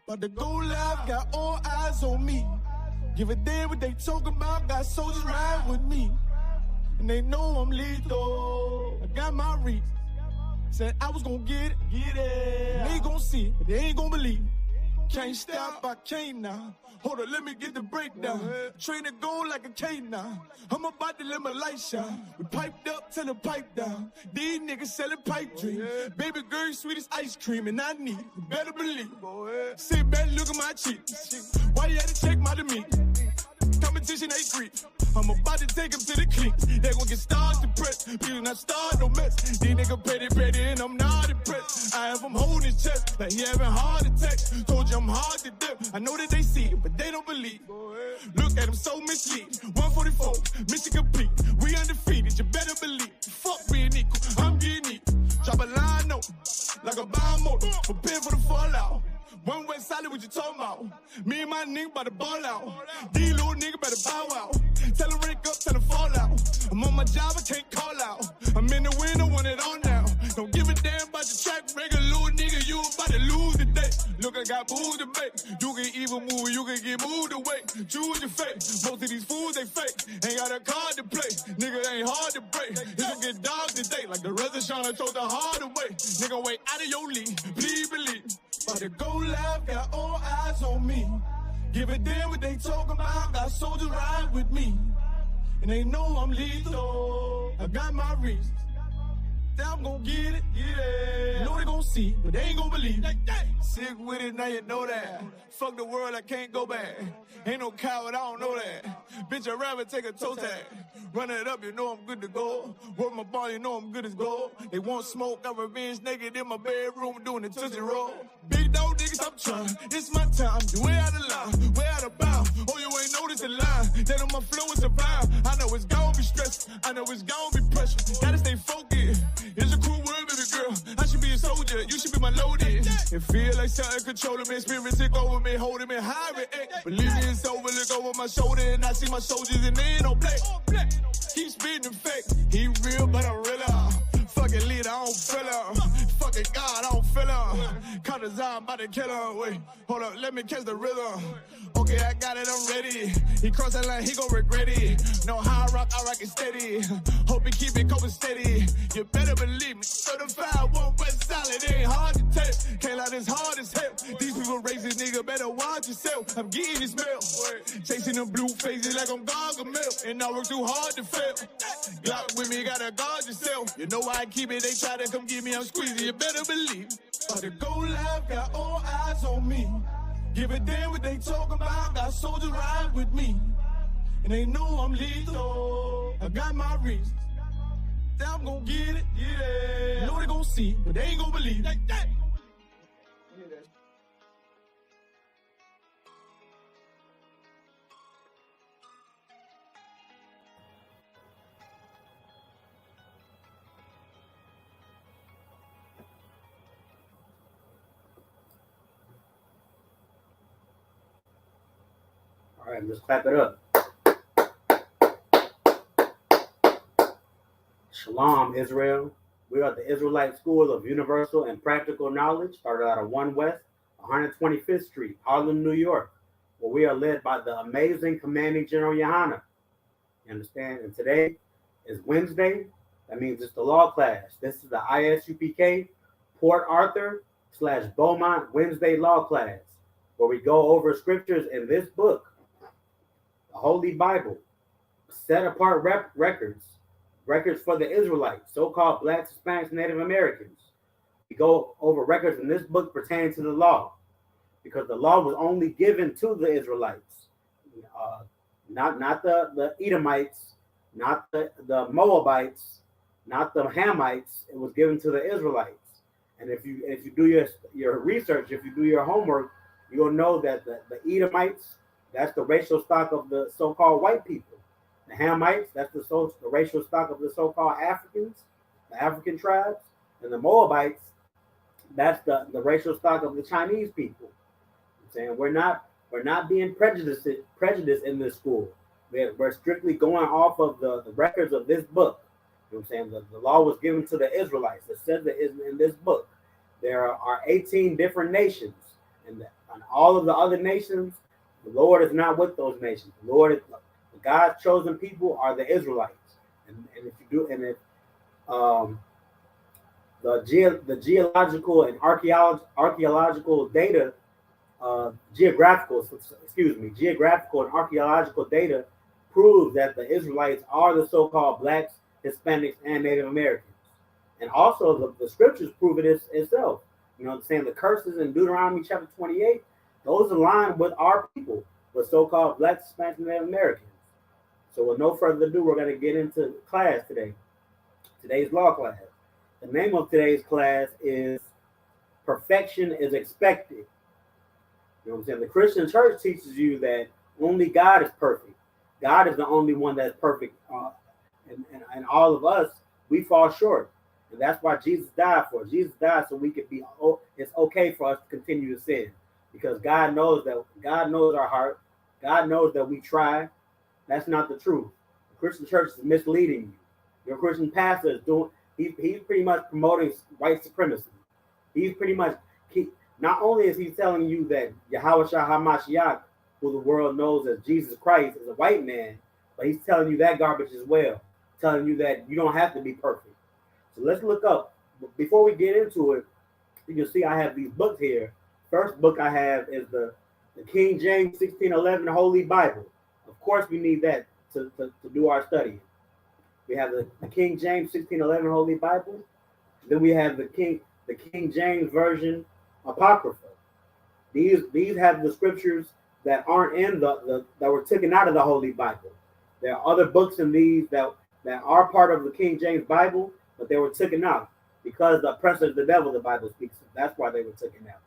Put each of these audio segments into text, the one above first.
About to go live, got all eyes on me. Give a damn what they talking about, got soldiers ride with me. And they know I'm lethal. I got my reach. Said I was gonna get it. They gon' see it, but they ain't gon' believe it. Can't stop, I can't now. Hold on, let me get the breakdown. Train to go like a K now. I'm about to let my light shine. We piped up till the pipe down. These niggas selling pipe dreams. Baby girl, sweet as ice cream, and I need it. You better believe it. Sit back, look at my cheeks. Why you had to check my demeanor? Competition ain't free. I'm about to take them to the cleats. They gon' get stars depressed. People not stars, no mess. These niggas petty, and I'm not impressed. I have him holding his chest like he having heart attacks. Told you I'm hard to dip. I know that they see it, but they don't believe. Look at him so misleading. 144, mission complete. We undefeated, you better believe. Fuck being equal, I'm getting equal. Drop a line note like a BEAUMONT. Prepare for the fallout. One way solid, what you talking about? Me and my nigga bout to ball out. These little nigga better bow out. Tell him rank up, tell him fall out. I'm on my job, I can't call out. I'm in the wind, I want it all now. Don't give a damn about the track record, little nigga, you about to lose today. Look, I got moves to make. You can even move, you can get moved away. Choose your fate. Most of these fools, they fake. Ain't got a card to play. Nigga ain't hard to break. It's gonna get dog today. Like the rest of Sean, I told the hard away. Nigga, wait out of your league. Please believe. About to go live, got all eyes on me. Give a damn what they talking about, got soldiers ride with me. And they know I'm lethal. I got my reasons. I'm gonna get it. Know they gon' see, but they ain't gon' believe it. Sick with it, now you know that. Fuck the world, I can't go back. Ain't no coward, I don't know that. Bitch, I'd rather take a toe tag. Run it up, you know I'm good to go. Work my ball, you know I'm good as gold. They want smoke, got revenge naked in my bedroom doing the Tootsie Roll. Big dog niggas, I'm trying. It's my time. You way out of line, way out of bounds. Oh, you ain't noticed the line. That on my flow is a vibe. I know it's gonna be stressful. I know it's gonna be pressure. Gotta stay focused. It's a cool word, baby girl. I should be a soldier. You should be my loaded. It feel like something controlling me. Spirit take over me, holding me high. Believe me, it's over. Look over my shoulder and I see my soldiers and they ain't no play. Keep spitting fake. He real, but I'm realer. Fucking leader, I don't feel her. Fucking God, I don't feel her. Cut his eye, I'm about to kill her. Wait, hold up, let me catch the rhythm. Okay, I got it, I'm ready. He cross that line, he gon' regret it. No how I rock it steady. Hope he keep it cold steady. You better believe me. Certified, one West solid, it ain't hard to tell. Can't lie, this hard as hell. These people racist, nigga, better watch yourself. I'm getting this smell. Chasing them blue faces like I'm Gargamel. And I work too hard to fail. Glock with me, gotta guard yourself. You know why I keep it, they try to come get me, I'm squeezing. You better believe. About to go live, got all eyes on me. Give a damn what they talking about, got soldiers ride with me. And they know I'm lethal. I got my reasons. I'm gonna get it. Know they gon' see, but they ain't gon' believe it. All right, let's clap it up. Shalom, Israel. We are the Israelite School of Universal and Practical Knowledge, started out of 1 West, 125th Street, Harlem, New York, where we are led by the amazing Commanding General YAHANNA. You understand? And today is Wednesday. That means it's the law class. This is the I.S.U.P.K. Port Arthur / BEAUMONT Wednesday law class, where we go over scriptures in this book, the Holy Bible, set apart records for the Israelites, so-called Blacks, Hispanics, Native Americans. We go over records in this book pertaining to the law, because the law was only given to the Israelites, not the Edomites, not the Moabites, not the Hamites. It was given to the Israelites. And if you do your research, if you do your homework, you'll know that the Edomites, that's the racial stock of the so-called white people. The Hamites, that's the racial stock of the so-called Africans, the African tribes. And the Moabites, that's the racial stock of the Chinese people. I'm saying we're not being prejudiced in this school. We're strictly going off of the records of this book. You know what I'm saying? The law was given to the Israelites. It says that in this book. There are 18 different nations, And all of the other nations, the Lord is not with those nations. The Lord is, God's chosen people are the Israelites. And if you do, and if the geological and archaeological data, geographical and archaeological data proves that the Israelites are the so-called blacks, Hispanics, and Native Americans. And also the scriptures prove it itself. You know what I'm saying? The curses in Deuteronomy chapter 28, those align with our people, with so-called blacks, Hispanics, and Native Americans. So with no further ado, we're going to get into class today. Today's law class. The name of today's class is Perfection is Expected. You know what I'm saying? The Christian church teaches you that only God is perfect. God is the only one that's perfect. And all of us, we fall short. And that's why Jesus died for us. Jesus died so we could be, it's okay for us to continue to sin. Because God knows our heart. God knows that we try. That's not the truth. The Christian church is misleading you. Your Christian pastor is doing, he's pretty much promoting white supremacy. He's pretty much, not only is he telling you that Yahweh Shah HaMashiach, who the world knows as Jesus Christ, is a white man, but he's telling you that garbage as well, telling you that you don't have to be perfect. So let's look up. Before we get into it, you can see I have these books here. First book I have is the King James 1611 Holy Bible. Of course, we need that to do our studying. We have the King James 1611 Holy Bible. Then we have the King James Version Apocrypha. These have the scriptures that aren't in that were taken out of the Holy Bible. There are other books in these that are part of the King James Bible, but they were taken out because the oppressor of the devil, the Bible speaks of. That's why they were taken out.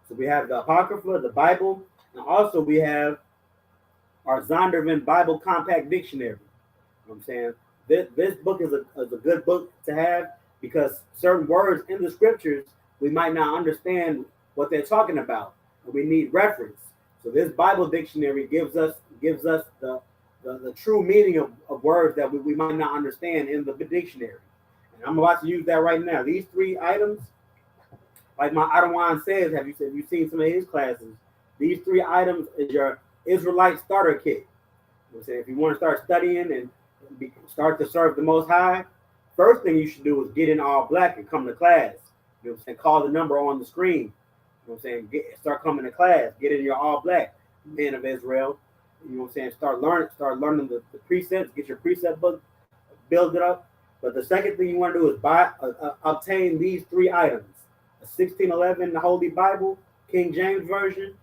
So we have the Apocrypha, the Bible, and also we have our Zondervan Bible Compact Dictionary. You know what I'm saying? This book is a good book to have because certain words in the scriptures we might not understand what they're talking about, and we need reference. So this Bible dictionary gives us the true meaning of words that we might not understand in the dictionary. And I'm about to use that right now. These 3 items, like my Adawan says, have you seen some of his classes? These 3 items is your Israelite starter kit. You know, if you want to start studying and start to serve the Most High, first thing you should do is get in all black and come to class. You know what I'm saying? Call the number on the screen. You know what I'm saying? Start coming to class. Get in your all black, men of Israel. You know what I'm saying? Start learning the precepts. Get your precept book, build it up. But the second thing you want to do is obtain these 3 items: a 1611 Holy Bible, King James Version,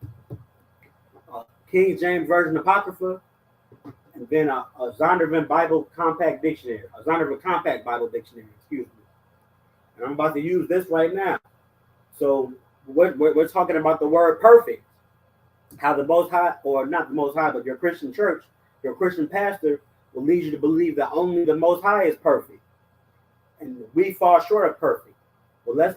King James Version Apocrypha, and then a Zondervan Bible Compact Dictionary, a Zondervan Compact Bible Dictionary, excuse me. And I'm about to use this right now. So we're talking about the word perfect. How the Most High, or not the Most High, but your Christian church, your Christian pastor will lead you to believe that only the Most High is perfect. And we fall short of perfect. Well, let's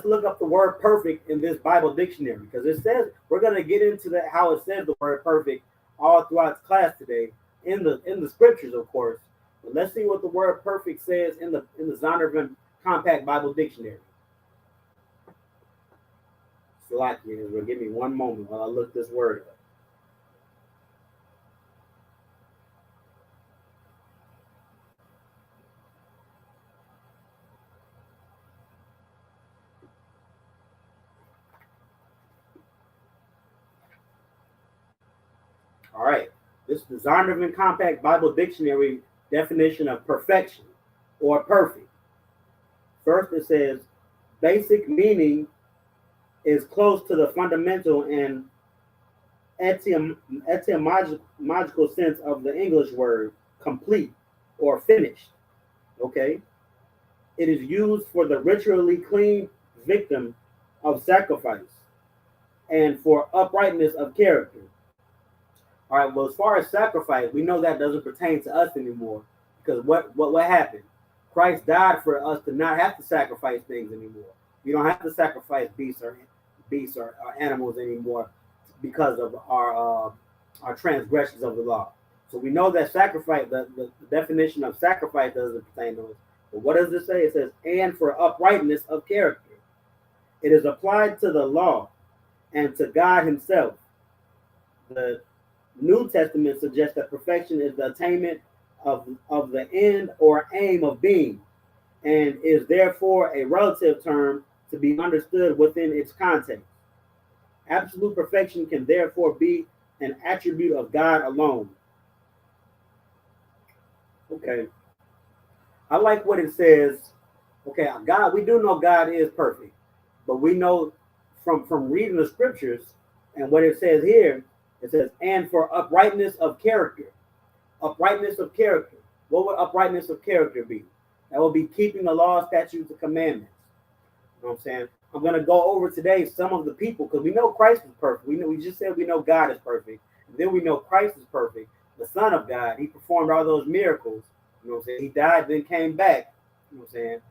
look up the word perfect in this Bible dictionary, because it says, we're going to get into that, how it says the word perfect all throughout class today in the scriptures, of course. But let's see what the word perfect says in the Zondervan Compact Bible Dictionary. Salakia, Israel, give me one moment while I look this word up. All right, this is the Zondervan Compact Bible Dictionary definition of perfection or perfect. First, it says basic meaning is close to the fundamental and etymological sense of the English word complete or finished. Okay, it is used for the ritually clean victim of sacrifice and for uprightness of character. All right, well, as far as sacrifice, we know that doesn't pertain to us anymore, because what happened? Christ died for us to not have to sacrifice things anymore. We don't have to sacrifice beasts or animals anymore because of our transgressions of the law. So we know that sacrifice, the definition of sacrifice doesn't pertain to us. But what does it say? It says, and for uprightness of character. It is applied to the law and to God himself. The New Testament suggests that perfection is the attainment of the end or aim of being, and is therefore a relative term to be understood within its context. Absolute perfection can therefore be an attribute of God alone. Okay. I like what it says. Okay, God, we do know God is perfect, but we know from reading the scriptures and what it says here, it says, and for uprightness of character. Uprightness of character. What would uprightness of character be? That would be keeping the law, statutes, and commandments. You know what I'm saying? I'm going to go over today some of the people, because we know Christ is perfect. We just said we know God is perfect. And then we know Christ is perfect, the Son of God. He performed all those miracles. You know what I'm saying? He died, then came back. You know what I'm saying?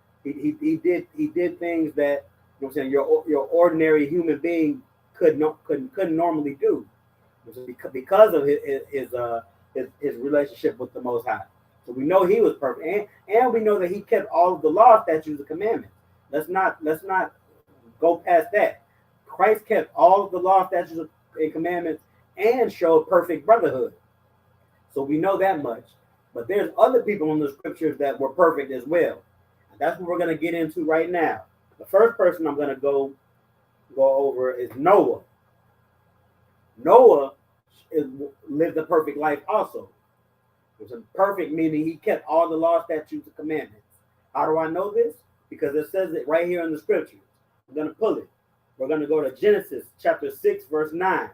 He did things that, you know what I'm saying, your ordinary human being couldn't normally do, because of his relationship with the Most High. So we know he was perfect, and we know that he kept all of the law, statutes, and commandments. Let's not go past that. Christ kept all of the law, statutes, and commandments, and showed perfect brotherhood. So we know that much. But there's other people in the scriptures that were perfect as well. And that's what we're going to get into right now. The first person I'm going to go over is Noah. Noah lived a perfect life also. It was perfect, meaning he kept all the law, statutes, and commandments. How do I know this? Because it says it right here in the scriptures. I'm going to pull it. We're going to go to Genesis chapter 6, verse 9.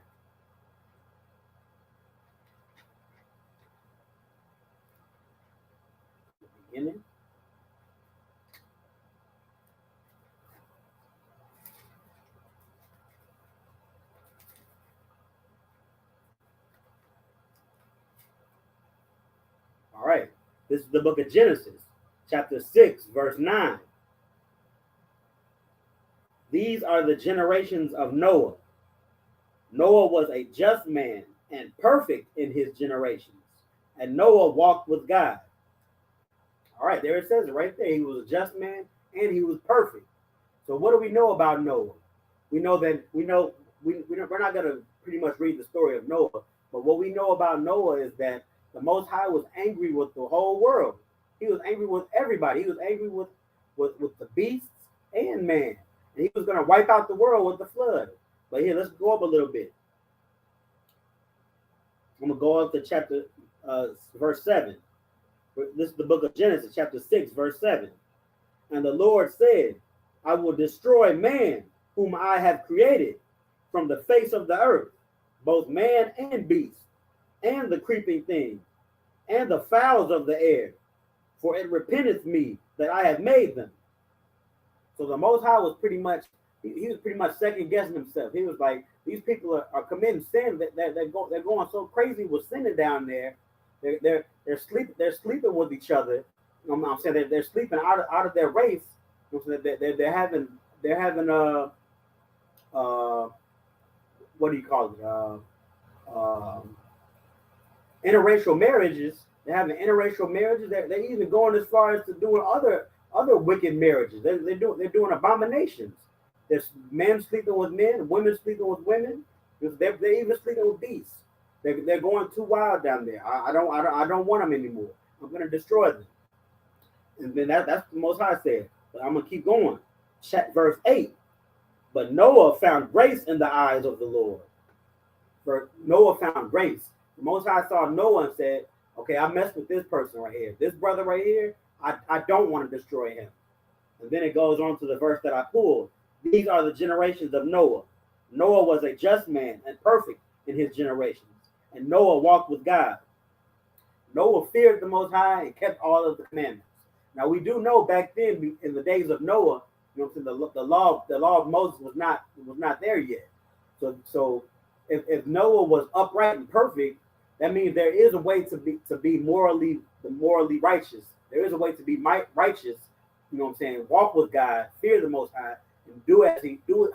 Beginning. All right. This is the book of Genesis, chapter 6, verse 9. These are the generations of Noah. Noah was a just man and perfect in his generations, and Noah walked with God. All right, there it says it right there. He was a just man and he was perfect. So what do we know about Noah? We know that we're not going to pretty much read the story of Noah, but what we know about Noah is that the Most High was angry with the whole world. He was angry with everybody. He was angry with the beasts and man. And he was going to wipe out the world with the flood. But here, let's go up a little bit. I'm going to go up to chapter verse 7. This is the book of Genesis, chapter 6, verse 7. And the Lord said, I will destroy man whom I have created from the face of the earth, both man and beast, and the creeping thing, and the fowls of the air, for it repenteth me that I have made them. So the Most High was pretty much, he was pretty much second guessing himself. He was like, these people are committing sin. They're going so crazy with sinning down there. They're sleeping with each other. You know, I'm saying they're sleeping out of their race. You know, they're having what do you call it? Interracial marriages. They're having interracial marriages. They're even going as far as to doing other wicked marriages. They're doing abominations. There's men sleeping with men, women sleeping with women. They're even sleeping with beasts. They're going too wild down there. I don't want them anymore. I'm going to destroy them. And then that's the Most High said. But I'm going to keep going. Verse 8. But Noah found grace in the eyes of the Lord. For Noah found grace. The Most High saw Noah and said, okay, I messed with this person right here. This brother right here, I don't want to destroy him. And then it goes on to the verse that I pulled. These are the generations of Noah. Noah was a just man and perfect in his generations. And Noah walked with God. Noah feared the Most High and kept all of the commandments. Now we do know back then in the days of Noah, you know, the law of Moses was not there yet. So if Noah was upright and perfect, that means there is a way to be morally righteous. There is a way to be righteous. You know what I'm saying? Walk with God, fear the Most High, and do it,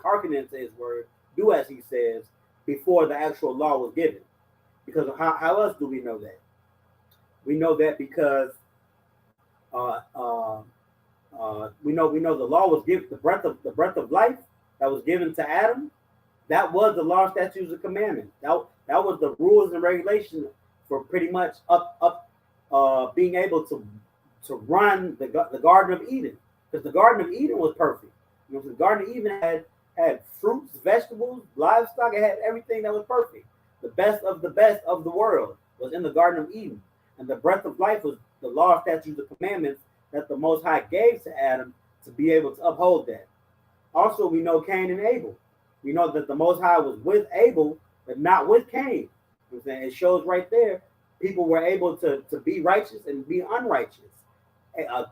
hearken into His word, do as He says before the actual law was given. Because how else do we know that? We know that because we know the law was given, the breath of life that was given to Adam. that was the law, statutes, and commandments. That was the rules and regulations for pretty much being able to run the Garden of Eden, because the Garden of Eden was perfect. You know, the Garden of Eden had fruits, vegetables, livestock. It had everything that was perfect. The best of the world was in the Garden of Eden, and the breath of life was the law, statutes, and commandments that the Most High gave to Adam to be able to uphold that. Also, we know Cain and Abel. We know that the Most High was with Abel, but not with Cain. You know what I'm saying? It shows right there, people were able to be righteous and be unrighteous.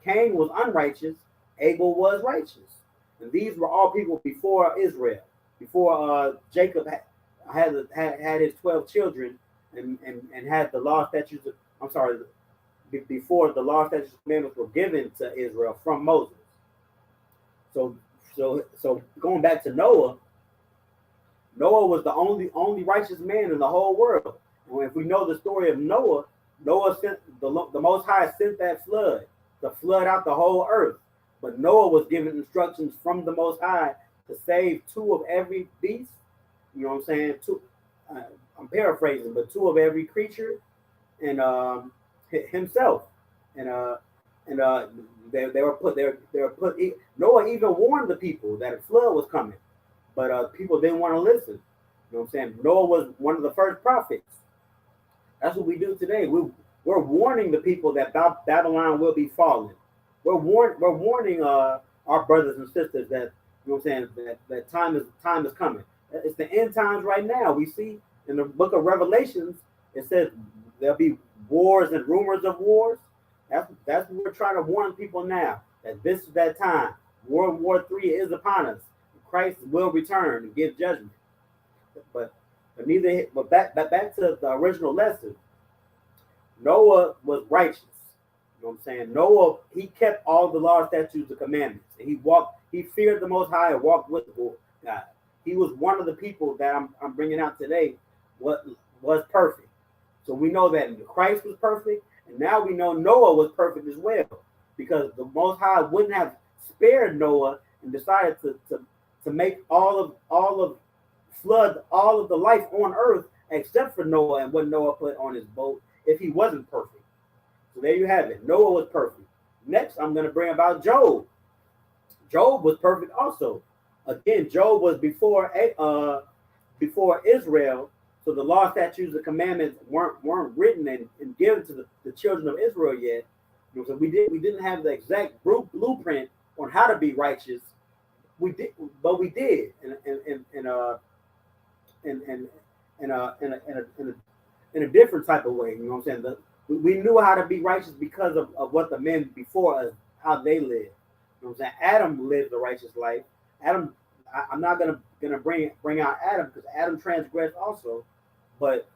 Cain was unrighteous, Abel was righteous. And these were all people before Israel, before Jacob had his 12 children and had the law, statutes, before the law, statutes, and commandments were given to Israel from Moses. So going back to Noah was the only righteous man in the whole world. And if we know the story of Noah sent the Most High sent that flood to flood out the whole earth. But Noah was given instructions from the Most High to save 2 of every beast. You know what I'm saying? I'm paraphrasing, but 2 of every creature, and himself. And they were put. Noah even warned the people that a flood was coming, but people didn't want to listen. You know what I'm saying? Noah was one of the first prophets. That's what we do today. We're warning the people that Babylon will be falling. We're warning our brothers and sisters that, you know what I'm saying, that time is coming. It's the end times right now. We see in the book of Revelations, it says there'll be wars and rumors of wars. That's what we're trying to warn people now, that this is that time. World War III is upon us. Christ will return and give judgment. But back to the original lesson. Noah was righteous. You know what I'm saying? Noah, he kept all the law, statutes, and commandments. And he feared the Most High and walked with God. He was one of the people that I'm bringing out today was perfect. So we know that Christ was perfect, and now we know Noah was perfect as well, because the Most High wouldn't have spared Noah and decided to make flood all of the life on earth except for Noah and what Noah put on his boat if he wasn't perfect. So there you have it. Noah was perfect. Next, I'm going to bring about Job. Job was perfect also. Again, Job was before Israel, so the law, statutes, and commandments weren't written and given to the children of Israel yet. So we didn't have the exact blueprint on how to be righteous. We did, but we did in a different type of way. You know what I'm saying? We knew how to be righteous because of what the men before us, how they lived. You know what I'm saying? Adam lived a righteous life. Adam, I'm not gonna bring out Adam because Adam transgressed also, but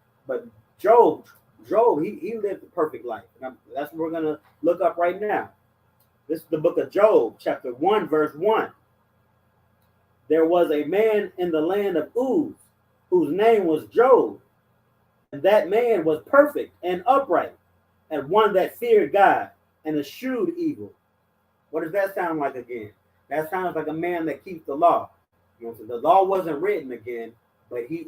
Job he lived a perfect life. And that's what we're gonna look up right now. This is the book of Job, chapter 1, verse 1. There was a man in the land of Uz, whose name was Job, and that man was perfect and upright, and one that feared God and eschewed evil. What does that sound like again? That sounds like a man that keeps the law. You know, so the law wasn't written again, but he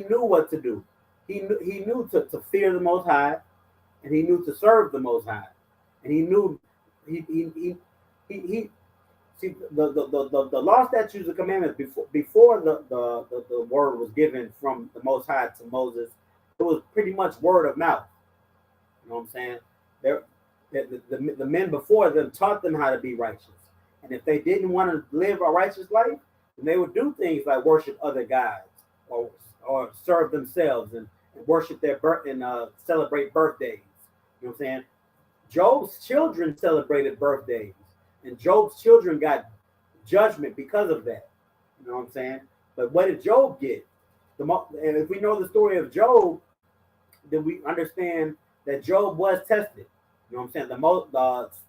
knew what to do. He knew to fear the Most High, and he knew to serve the Most High, and he knew he see the law, statutes, and commandments before the word was given from the Most High to Moses. It was pretty much word of mouth. You know what I'm saying? The men before them taught them how to be righteous. And if they didn't want to live a righteous life, then they would do things like worship other gods or serve themselves and worship their birth and celebrate birthdays. You know what I'm saying? Job's children celebrated birthdays, and Job's children got judgment because of that. You know what I'm saying? But what did Job get? And if we know the story of Job, then we understand that Job was tested. You know what I'm saying?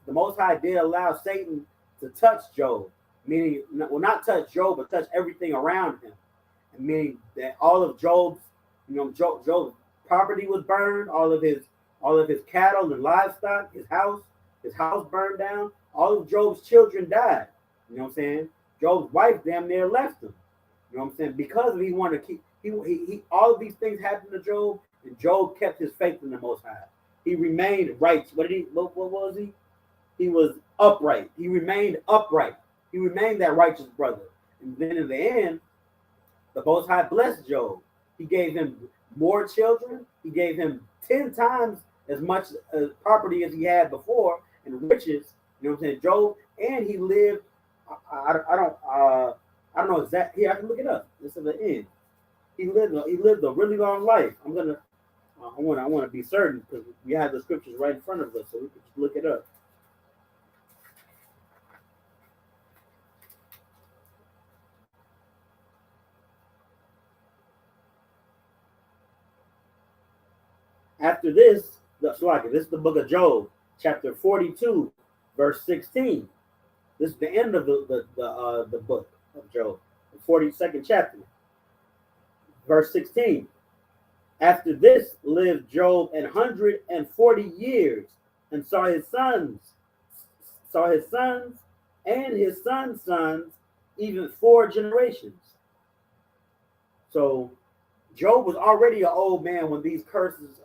The Most High did allow Satan to touch Job, meaning, well, not touch Job, but touch everything around him. And meaning that all of Job's, Job's property was burned, all of his cattle and livestock, his house burned down. All of Job's children died. You know what I'm saying? Job's wife damn near left him. You You know what I'm saying? Because he wanted to keep, he all of these things happened to Job, and Job kept his faith in the Most High. He remained right. What was he? He was upright. He remained upright. He remained that righteous brother. And then in the end, the Most High blessed Job. He gave him more children. He gave him 10 times as much property as he had before and riches. You know what I'm saying? Job, and he lived. I don't know exactly. Here, I can look it up. This is the end. He lived a really long life. I want to be certain because we have the scriptures right in front of us, so we can just look it up. After this, this is the book of Job, chapter 42, verse 16. This is the end of the book of Job, the 42nd chapter, verse 16. After this lived Job 140 years and saw his sons and his sons' sons, even 4 generations. So Job was already an old man when these curses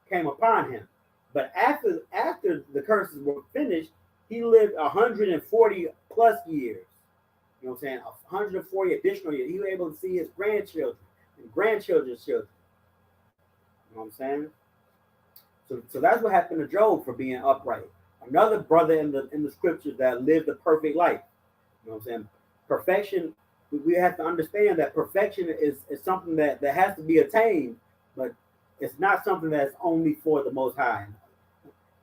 came upon him. But after the curses were finished, he lived 140 plus years. You know what I'm saying? 140 additional years. He was able to see his grandchildren and grandchildren's children. You know what I'm saying? So that's what happened to Job for being upright. Another brother in the scriptures that lived a perfect life. You know what I'm saying? Perfection, we have to understand that perfection is something that has to be attained, but it's not something that's only for the Most High.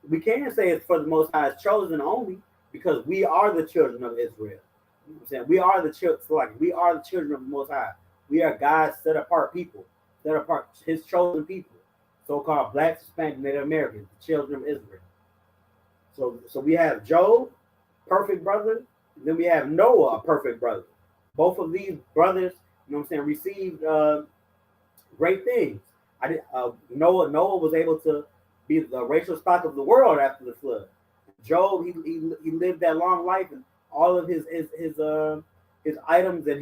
We can say it's for the Most High's chosen only because we are the children of Israel. You know what I'm saying? We are the children of the Most High. We are God's set apart people, set apart his chosen people, so-called Blacks, Hispanic, Native Americans, the children of Israel. So we have Job, perfect brother, and then we have Noah, a perfect brother. Both of these brothers, you know what I'm saying, received great things. Noah was able to be the racial stock of the world after the flood. Job, he lived that long life, and all of his items and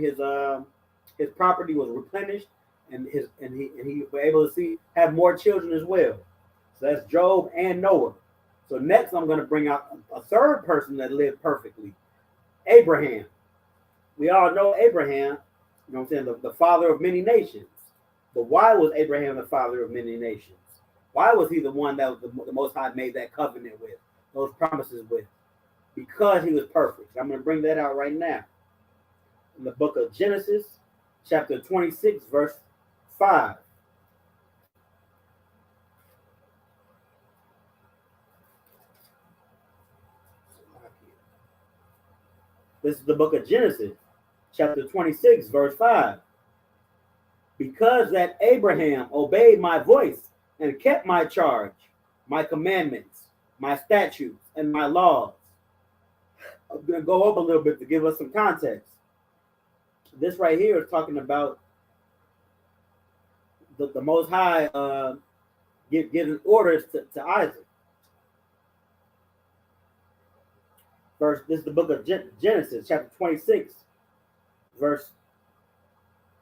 his property was replenished, and he was able to have more children as well. So that's Job and Noah. So next, I'm going to bring out a third person that lived perfectly, Abraham. We all know Abraham, you know what I'm saying, the father of many nations. But why was Abraham the father of many nations? Why was he the one that the Most High made that covenant with, those promises with? Because he was perfect. I'm going to bring that out right now. In the book of Genesis, chapter 26, verse 5. This is the book of Genesis, chapter 26, verse 5. Because that Abraham obeyed my voice and kept my charge, my commandments, my statutes, and my laws. I'm going to go up a little bit to give us some context. This right here is talking about the Most High giving orders to Isaac. This is the book of Genesis, chapter 26, verse.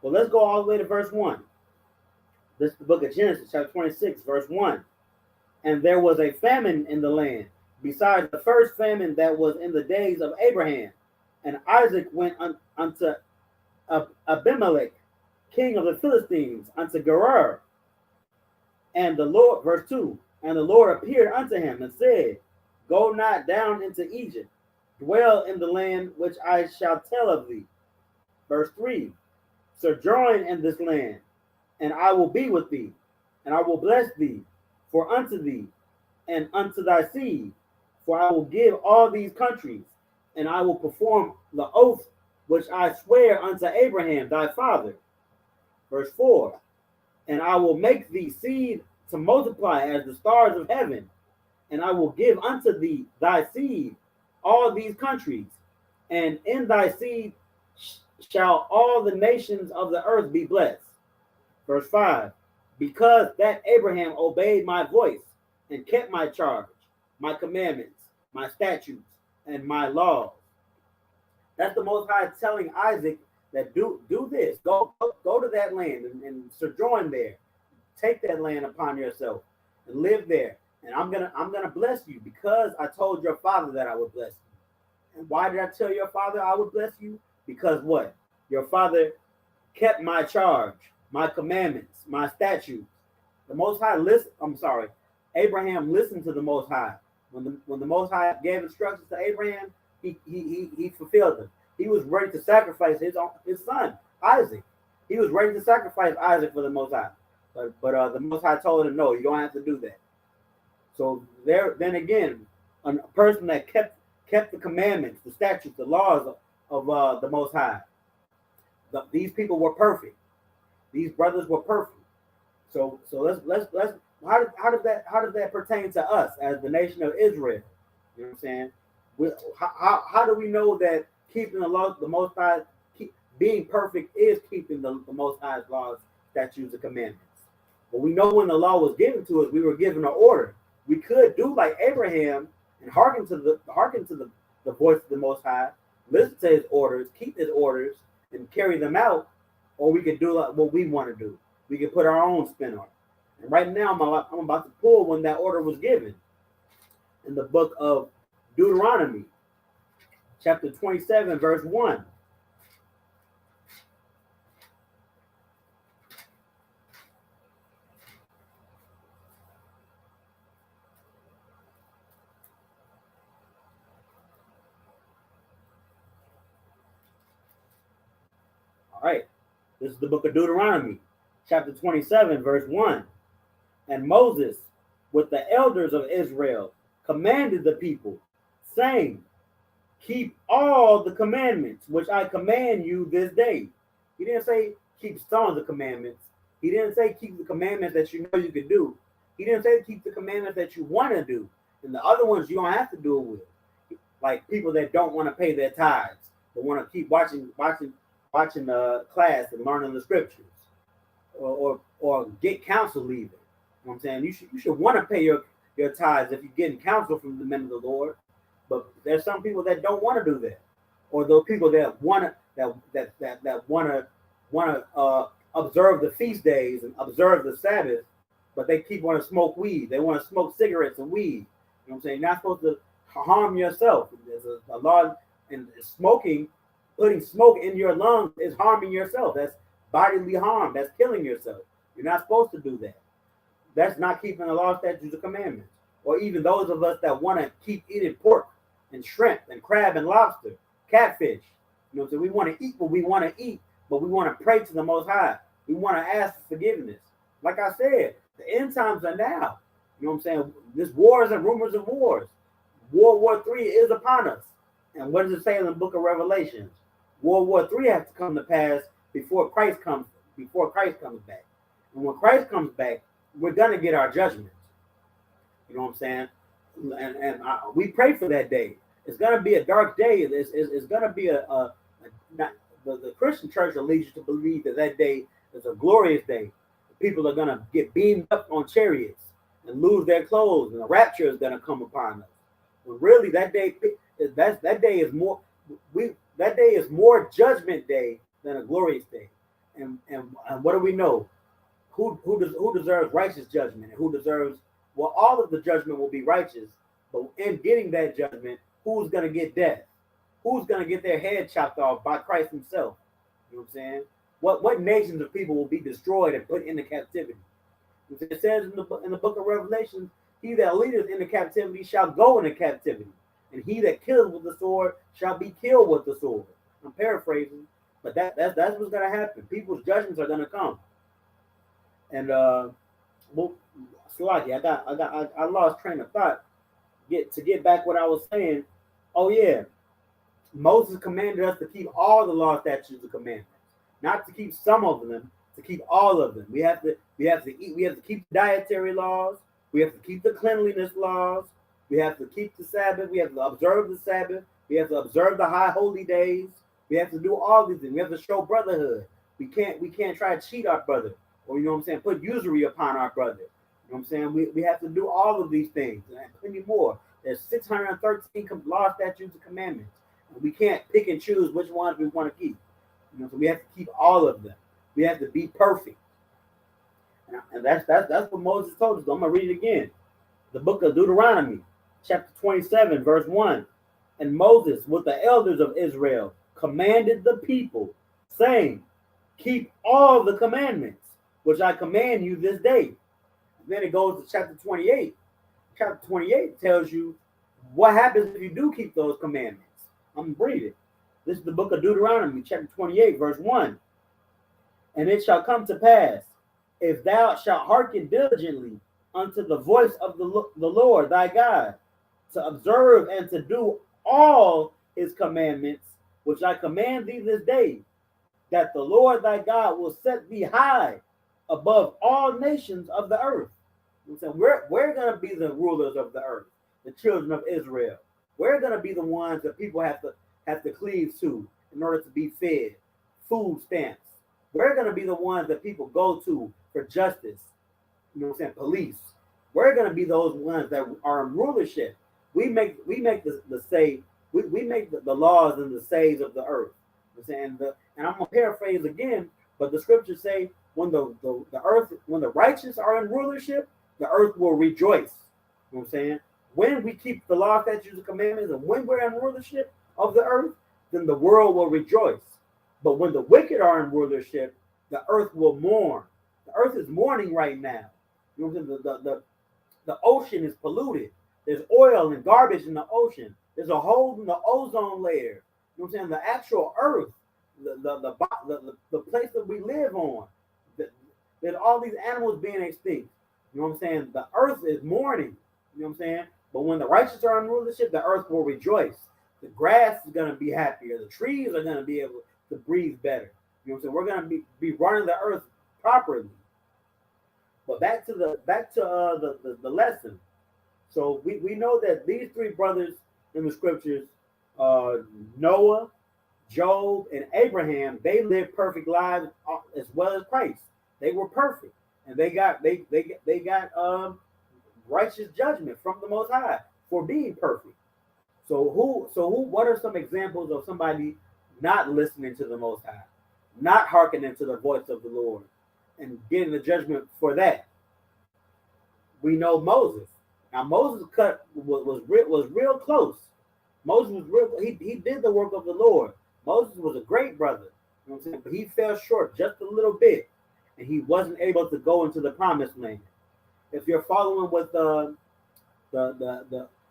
Well, let's go all the way to verse 1. This is the book of Genesis, chapter 26, verse 1. And there was a famine in the land, besides the first famine that was in the days of Abraham. And Isaac went unto Abimelech, king of the Philistines, unto Gerar. And the Lord, verse 2, and the Lord appeared unto him and said, Go not down into Egypt, dwell in the land which I shall tell of thee. Verse 3, sojourn in this land, and I will be with thee, and I will bless thee, for unto thee and unto thy seed, for I will give all these countries, and I will perform the oath which I swear unto Abraham thy father. Verse 4, and I will make thee seed to multiply as the stars of heaven, and I will give unto thee thy seed all these countries, and in thy seed shall all the nations of the earth be blessed. Verse 5, because that Abraham obeyed my voice and kept my charge, my commandments, my statutes, and my laws. That's the Most High telling Isaac that do this. Go to that land and sojourn there. Take that land upon yourself and live there. And I'm gonna bless you because I told your father that I would bless you. And why did I tell your father I would bless you? Because what? Your father kept my charge, my commandments, my statutes. The Most High Abraham listened to the Most High. When the Most High gave instructions to Abraham, he fulfilled them. He was ready to sacrifice his son, Isaac. He was ready to sacrifice Isaac for the Most High. But the Most High told him, no, you don't have to do that. So then again, a person that kept the commandments, the statutes, the laws of the Most High. These people were perfect. These brothers were perfect. So let's how does that pertain to us as the nation of Israel? You know what I'm saying? How do we know that keeping the law, the Most High, being perfect is keeping the Most High's laws, statutes, and commandments? But we know when the law was given to us, we were given an order. We could do like Abraham and hearken to the voice of the Most High, listen to his orders, keep his orders, and carry them out, or we could do like what we want to do. We could put our own spin on it. And right now, I'm about to pull when that order was given in the book of Deuteronomy, chapter 27, verse 1. All right, this is the book of Deuteronomy, chapter 27, verse 1. And Moses, with the elders of Israel, commanded the people, saying, keep all the commandments which I command you this day. He didn't say keep some of the commandments. He didn't say keep the commandments that you know you can do. He didn't say keep the commandments that you want to do. And the other ones you don't have to do it with. Like people that don't want to pay their tithes, but want to keep watching class and learning the scriptures, or get counsel even. You know what I'm saying? You should want to pay your tithes if you're getting counsel from the men of the Lord. But there's some people that don't want to do that, or those people that want to observe the feast days and observe the Sabbath, but they keep wanting to smoke weed. They want to smoke cigarettes and weed. You know what I'm saying? You're not supposed to harm yourself. There's a law, and smoking, putting smoke in your lungs is harming yourself. That's bodily harm. That's killing yourself. You're not supposed to do that. That's not keeping the law, statutes, and commandments. Or even those of us that want to keep eating pork and shrimp and crab and lobster, catfish. You know, so we want to eat what we want to eat, but we want to pray to the Most High. We want to ask for forgiveness. Like I said, the end times are now. You know what I'm saying? There's wars and rumors of wars. World War III is upon us. And what does it say in the book of Revelations? World War III has to come to pass before Christ comes back. And when Christ comes back, we're gonna get our judgments. You know what I'm saying? And we pray for that day. It's gonna be a dark day. It's gonna be the Christian church will lead you to believe that day is a glorious day. People are gonna get beamed up on chariots and lose their clothes, and the rapture is gonna come upon us. But really, that day is more judgment day than a glorious day. And what do we know? Who deserves righteous judgment, and who deserves, well, all of the judgment will be righteous, but in getting that judgment, who's going to get death? Who's going to get their head chopped off by Christ himself? You know what I'm saying? What nations of people will be destroyed and put into captivity? It says in the book of Revelation, he that leadeth into captivity shall go into captivity, and he that killeth with the sword shall be killed with the sword. I'm paraphrasing, but that's what's going to happen. People's judgments are going to come. And Slaki, I lost train of thought. To get back what I was saying. Oh yeah, Moses commanded us to keep all the law, statutes, and commandments, not to keep some of them, to keep all of them. We have to keep the dietary laws. We have to keep the cleanliness laws. We have to keep the Sabbath. We have to observe the Sabbath. We have to observe the high holy days. We have to do all these things. We have to show brotherhood. We can't try to cheat our brother. Or, you know what I'm saying, put usury upon our brother. You know what I'm saying? We have to do all of these things and plenty more. There's 613 law, statutes, and commandments. And we can't pick and choose which ones we want to keep. So we have to keep all of them. We have to be perfect. And that's what Moses told us. I'm gonna read it again. The book of Deuteronomy, chapter 27, verse 1. And Moses, with the elders of Israel, commanded the people, saying, keep all the commandments which I command you this day. And then it goes to chapter 28. Chapter 28 tells you what happens if you do keep those commandments. I'm gonna read it. This is the book of Deuteronomy, chapter 28, verse 1. And it shall come to pass, if thou shalt hearken diligently unto the voice of the Lord thy God, to observe and to do all his commandments, which I command thee this day, that the Lord thy God will set thee high above all nations of the earth. So we're going to be the rulers of the earth, the children of Israel. We're going to be the ones that people have to cleave to in order to be fed, food stamps. We're going to be the ones that people go to for justice, police. We're going to be those ones that are in rulership. We make the laws and the sayings of the earth. And I'm going to paraphrase again, but the scriptures say when the earth, when the righteous are in rulership, the earth will rejoice. You know what I'm saying? When we keep the law, statutes, and commandments, and when we're in rulership of the earth, then the world will rejoice. But when the wicked are in rulership, the earth will mourn. The earth is mourning right now. You know what I'm saying? The ocean is polluted. There's oil and garbage in the ocean. There's a hole in the ozone layer. You know what I'm saying? The actual earth, the place that we live on, there's all these animals being extinct. You know what I'm saying? The earth is mourning. You know what I'm saying? But when the righteous are in rulership, the earth will rejoice. The grass is going to be happier. The trees are going to be able to breathe better. You know what I'm saying? We're going to be running the earth properly. But back to the lesson. So we know that these three brothers in the scriptures, Noah, Job, and Abraham, they lived perfect lives as well as Christ. They were perfect, and they got righteous judgment from the Most High for being perfect. So what are some examples of somebody not listening to the Most High, not hearkening to the voice of the Lord, and getting the judgment for that? We know Moses. Now Moses was real close. Moses was real. He did the work of the Lord. Moses was a great brother. You know what I'm saying? But he fell short just a little bit, and he wasn't able to go into the promised land. If you're following with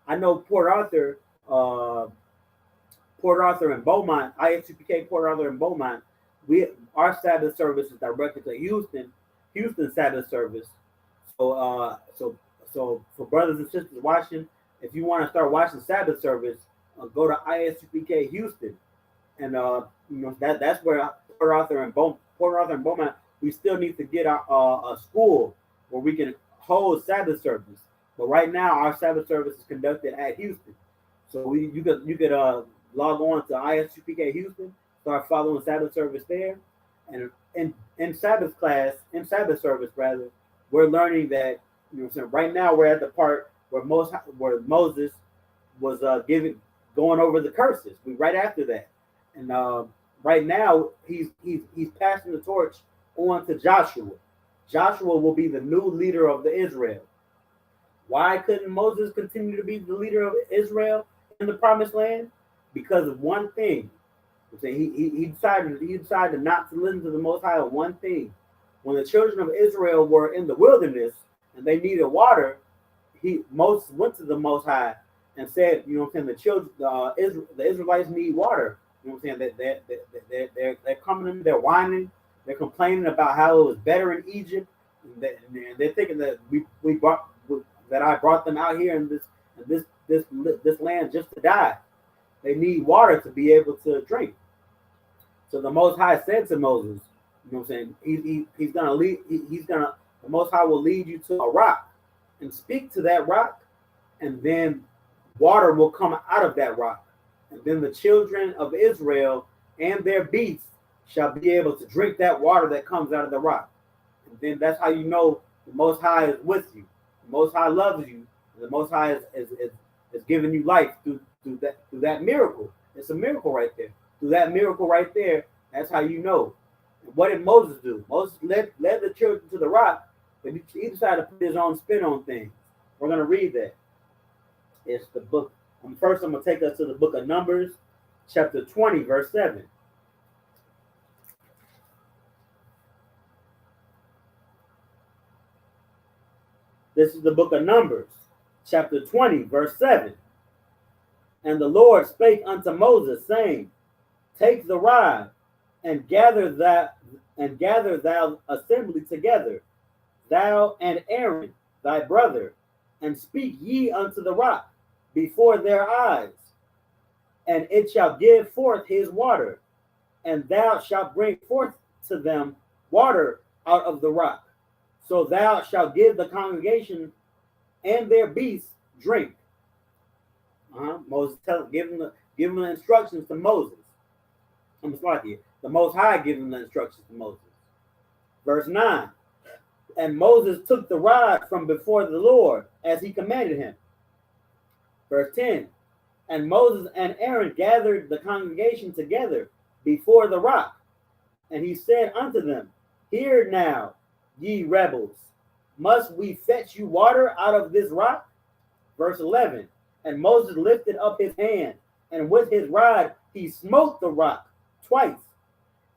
I know Port Arthur and Beaumont, I.S.U.P.K. Port Arthur and Beaumont, our Sabbath service is directed to Houston Sabbath service. So for brothers and sisters watching, if you want to start watching Sabbath service, go to I.S.U.P.K. Houston, and that's where Port Arthur and Beaumont. We still need to get a school where we can hold Sabbath service. But right now, our Sabbath service is conducted at Houston. So you could log on to I.S.U.P.K. Houston, start following Sabbath service there, and in Sabbath service rather, we're learning that right now we're at the part where Moses was going over the curses. We right after that, and right now he's passing the torch on to Joshua. Joshua will be the new leader of the Israel. Why couldn't Moses continue to be the leader of Israel in the promised land? Because of one thing. He decided not to listen to the Most High on one thing. When the children of Israel were in the wilderness and they needed water, Moses went to the Most High and said, the Israelites need water. You know what I'm saying? They're coming in, they're whining, they're complaining about how it was better in Egypt. And they're thinking that I brought them out here in this land just to die. They need water to be able to drink. So the Most High said to Moses, you know what I'm saying? The Most High will lead you to a rock and speak to that rock, and then water will come out of that rock. And then the children of Israel and their beasts shall be able to drink that water that comes out of the rock. And then that's how you know the Most High is with you. The Most High loves you. And the Most High is giving you life through that miracle. It's a miracle right there. Through that miracle right there, That's how you know. What did Moses do? Moses led the children to the rock, but he decided to put his own spin on things. We're going to read that. It's the book. First, I'm going to take us to the book of Numbers, chapter 20, verse 7. This is the book of Numbers, chapter 20, verse 7. And the Lord spake unto Moses, saying, Take the rod and gather thou assembly together, thou and Aaron thy brother, and speak ye unto the rock before their eyes, and it shall give forth his water, and thou shalt bring forth to them water out of the rock. So thou shalt give the congregation and their beasts drink. Moses giving the instructions to Moses. I'm sorry, the Most High giving the instructions to Moses. Verse 9. And Moses took the rod from before the Lord as he commanded him. Verse 10. And Moses and Aaron gathered the congregation together before the rock. And he said unto them, Hear now, ye rebels, must we fetch you water out of this rock? Verse 11. And Moses lifted up his hand, and with his rod he smote the rock twice,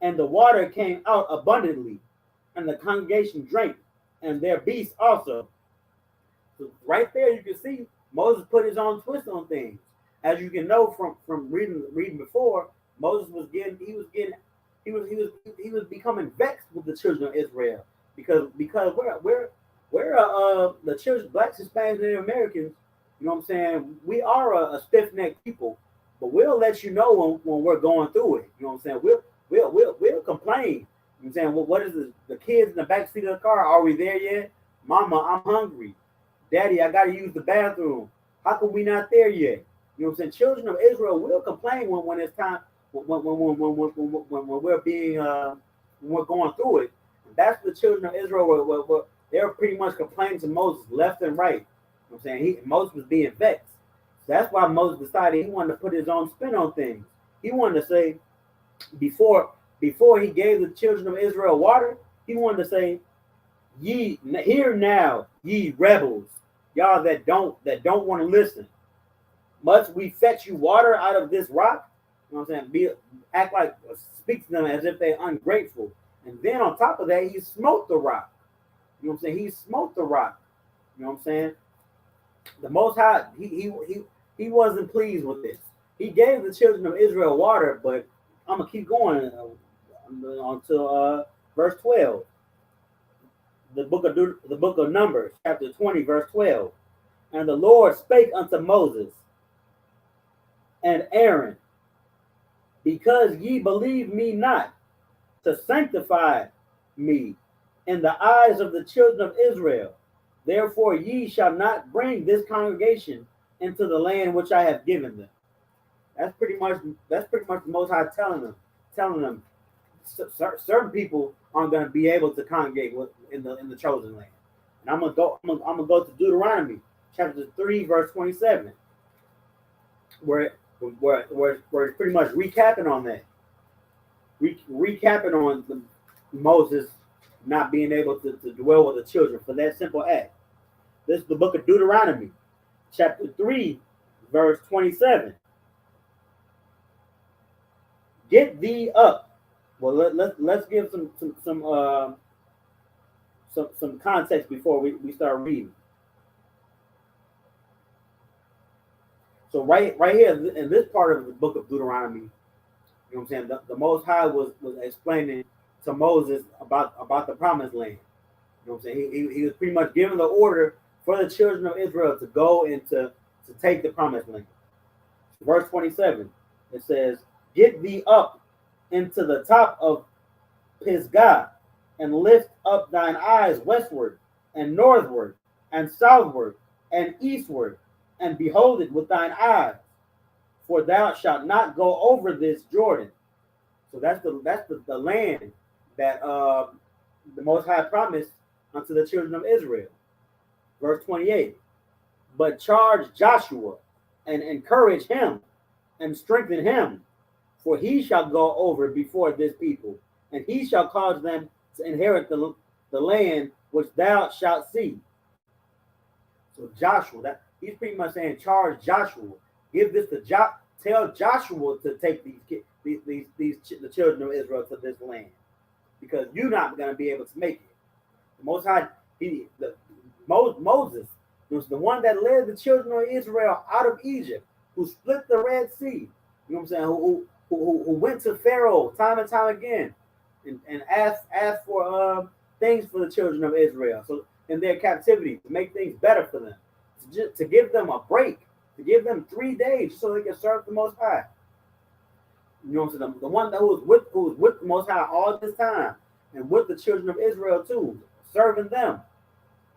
and the water came out abundantly, and the congregation drank, and their beasts also. So right there you can see Moses put his own twist on things. As you can know from reading before, Moses was becoming vexed with the children of Israel because we're the children, blacks, Hispanics, Native Americans. You know what I'm saying? We are a stiff-necked people, but we'll let you know when we're going through it. You know what I'm saying? We'll complain. You know what I'm saying? Well, what is this? The kids in the back seat of the car? Are we there yet? Mama, I'm hungry. Daddy, I gotta use the bathroom. How come we not there yet? You know what I'm saying? Children of Israel will complain when it's time when we're being when we're going through it. And that's the children of Israel they're pretty much complaining to Moses left and right. You know what I'm saying? Moses was being vexed. So that's why Moses decided he wanted to put his own spin on things. He wanted to say, before he gave the children of Israel water, he wanted to say, hear now, ye rebels, y'all that don't want to listen. Must we fetch you water out of this rock? You know what I'm saying? Speak to them as if they're ungrateful. And then on top of that, he smote the rock. You know what I'm saying? He smote the rock. You know what I'm saying? The Most High, he wasn't pleased with this. He gave the children of Israel water, but I'm gonna keep going until verse 12. The book of Numbers, chapter 20, verse 12. And the Lord spake unto Moses and Aaron, because ye believe me not to sanctify me in the eyes of the children of Israel, therefore ye shall not bring this congregation into the land which I have given them. That's pretty much the Most High telling them certain people aren't going to be able to congregate in the chosen land. And I'm gonna go to Deuteronomy chapter 3 verse 27, where it's pretty much recapping on that, recapping on Moses not being able to dwell with the children for that simple act. This is the book of Deuteronomy, chapter 3, verse 27. Get thee up. Well, let's give some context before we start reading. So right here in this part of the book of Deuteronomy, you know what I'm saying, the Most High was explaining to Moses about the promised land. You know what I'm saying? He was pretty much giving the order for the children of Israel to go and to take the promised land. Verse 27, it says, Get thee up into the top of Pisgah, and lift up thine eyes westward, and northward, and southward, and eastward, and behold it with thine eyes, for thou shalt not go over this Jordan. So that's the land that the Most High promised unto the children of Israel. Verse 28, but charge Joshua and encourage him and strengthen him, For he shall go over before this people, and he shall cause them to inherit the land which thou shalt see. So Joshua, that he's pretty much saying, charge Joshua, give this to tell Joshua to take the children of Israel to this land, because you're not going to be able to make it. The Most High, Moses was the one that led the children of Israel out of Egypt, who split the Red Sea. You know what I'm saying? Who went to Pharaoh time and time again, and asked for things for the children of Israel, so in their captivity, to make things better for them, to give them a break, to give them 3 days so they can serve the Most High. You know what I'm saying? The one that who was with the Most High all this time, and with the children of Israel too, serving them.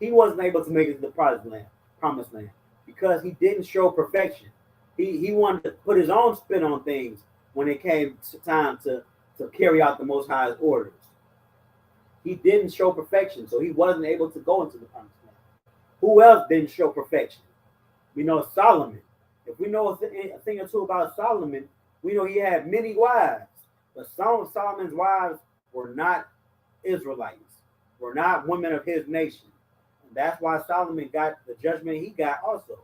He wasn't able to make it to the promised land, because he didn't show perfection. He wanted to put his own spin on things when it came to time to carry out the Most High's orders. He didn't show perfection, so he wasn't able to go into the promised land. Who else didn't show perfection? We know Solomon. If we know a thing or two about Solomon, we know he had many wives, but some of Solomon's wives were not Israelites, were not women of his nation. And that's why Solomon got the judgment he got also.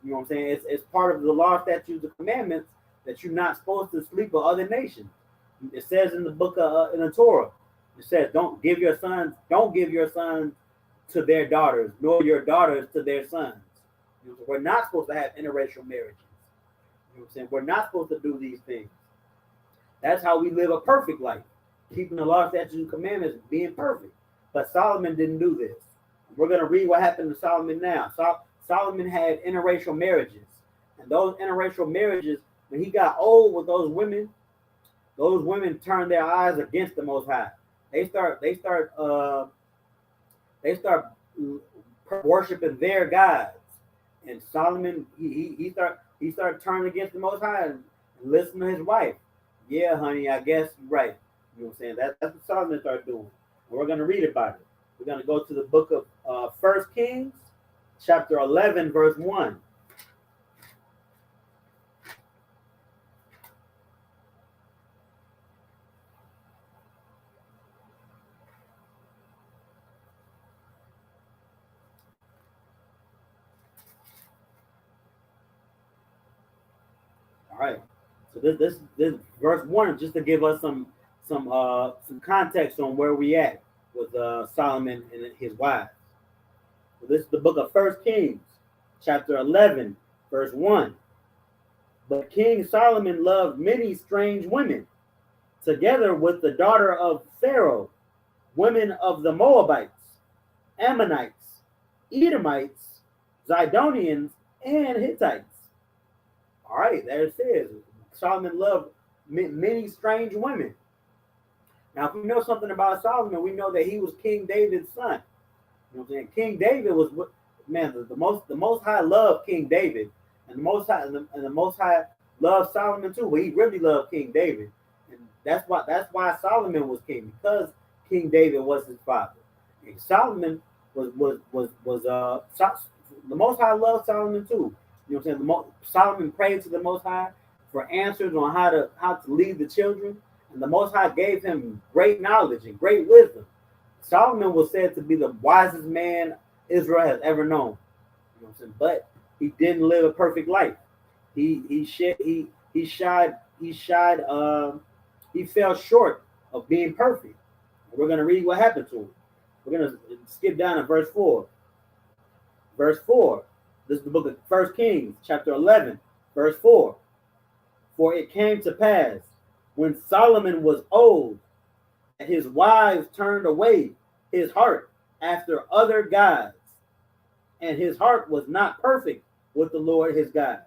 You know what I'm saying? It's part of the law, statutes, and commandments that you're not supposed to sleep with other nations. It says in the book of in the Torah, it says, don't give your sons to their daughters, nor your daughters to their sons. You know, we're not supposed to have interracial marriages. You know what I'm saying? We're not supposed to do these things. That's how we live a perfect life, keeping the law, statutes, and commandments, being perfect. But Solomon didn't do this. We're going to read what happened to Solomon now. Solomon had interracial marriages, and those interracial marriages, when he got old with those women turned their eyes against the Most High. They start worshiping their gods, and Solomon he started turning against the Most High and listening to his wife. Yeah, honey, I guess you're right. You know what I'm saying? That's what Solomon started doing. And we're going to read about it. We're going to go to the book of 1 Kings, chapter 11, verse 1. All right. So this verse 1 is just to give us some context on where we at with Solomon and his wives. So this is the book of 1 Kings, chapter 11, verse 1. But King Solomon loved many strange women, together with the daughter of Pharaoh, women of the Moabites, Ammonites, Edomites, Zidonians, and Hittites. All right, there it says. Solomon loved many strange women. Now, if we know something about Solomon, we know that he was King David's son. You know what I'm saying? King David was, man, the most High loved King David, and the Most High loved Solomon too. But he really loved King David, and that's why Solomon was king, because King David was his father. And Solomon was the Most High loved Solomon too. You know what I'm saying? Solomon prayed to the Most High for answers on how to lead the children, and the Most High gave him great knowledge and great wisdom. Solomon was said to be the wisest man Israel has ever known. You know what I'm saying? But he didn't live a perfect life. He fell short of being perfect. And we're going to read what happened to him. We're going to skip down to verse 4. Verse 4. This is the book of 1 Kings, chapter 11, verse 4. For it came to pass, when Solomon was old, that his wives turned away his heart after other gods, and his heart was not perfect with the Lord his God,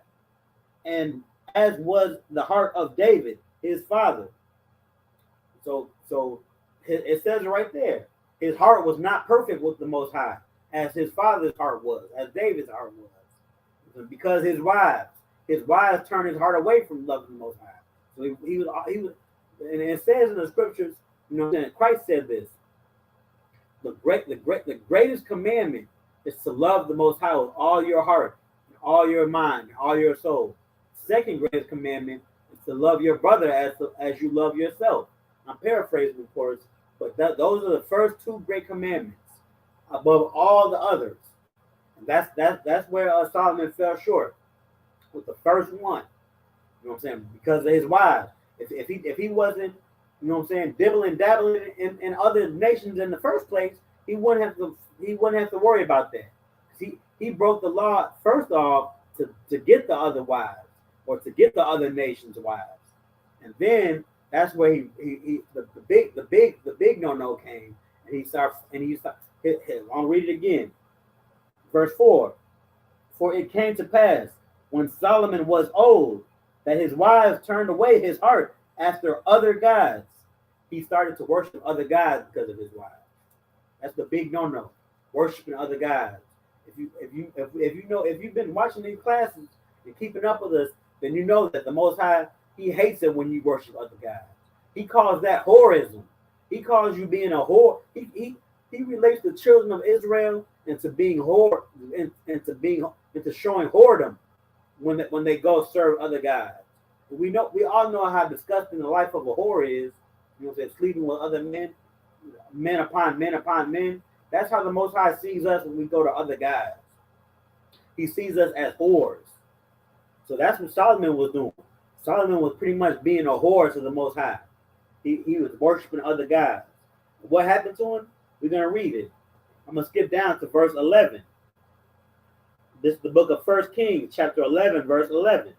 and as was the heart of David, his father. So it says right there, his heart was not perfect with the Most High, as his father's heart was, as David's heart was, because his wives turned his heart away from loving the Most High. So he was, and it says in the scriptures, you know, Christ said this: the greatest commandment is to love the Most High with all your heart, and all your mind, and all your soul. Second greatest commandment is to love your brother as you love yourself. I'm paraphrasing, of course, but those are the first two great commandments above all the others. And that's where Solomon fell short with the first one. You know what I'm saying? Because of his wives. If he wasn't, you know what I'm saying, dibbling dabbling in other nations in the first place, he wouldn't have to worry about that. He broke the law first off to get the other wives or to get the other nations' wives, and then that's where the big no came, and he started. I'll read it again, verse 4. For it came to pass when Solomon was old that his wives turned away his heart after other gods. He started to worship other gods because of his wives. That's the big no, worshiping other gods. If you've been watching these classes and keeping up with us, then you know that the Most High, he hates it when you worship other gods. He calls that whorism. He calls you being a whore. He relates the children of Israel into being whore, into showing whoredom when they go serve other gods. We all know how disgusting the life of a whore is. You know, they're sleeping with other men, men upon men upon men. That's how the Most High sees us when we go to other guys. He sees us as whores. So that's what Solomon was doing. Solomon was pretty much being a whore to the Most High. He was worshiping other guys. What happened to him? We're going to read it. I'm going to skip down to verse 11. This is the book of 1 Kings, chapter 11, verse 11.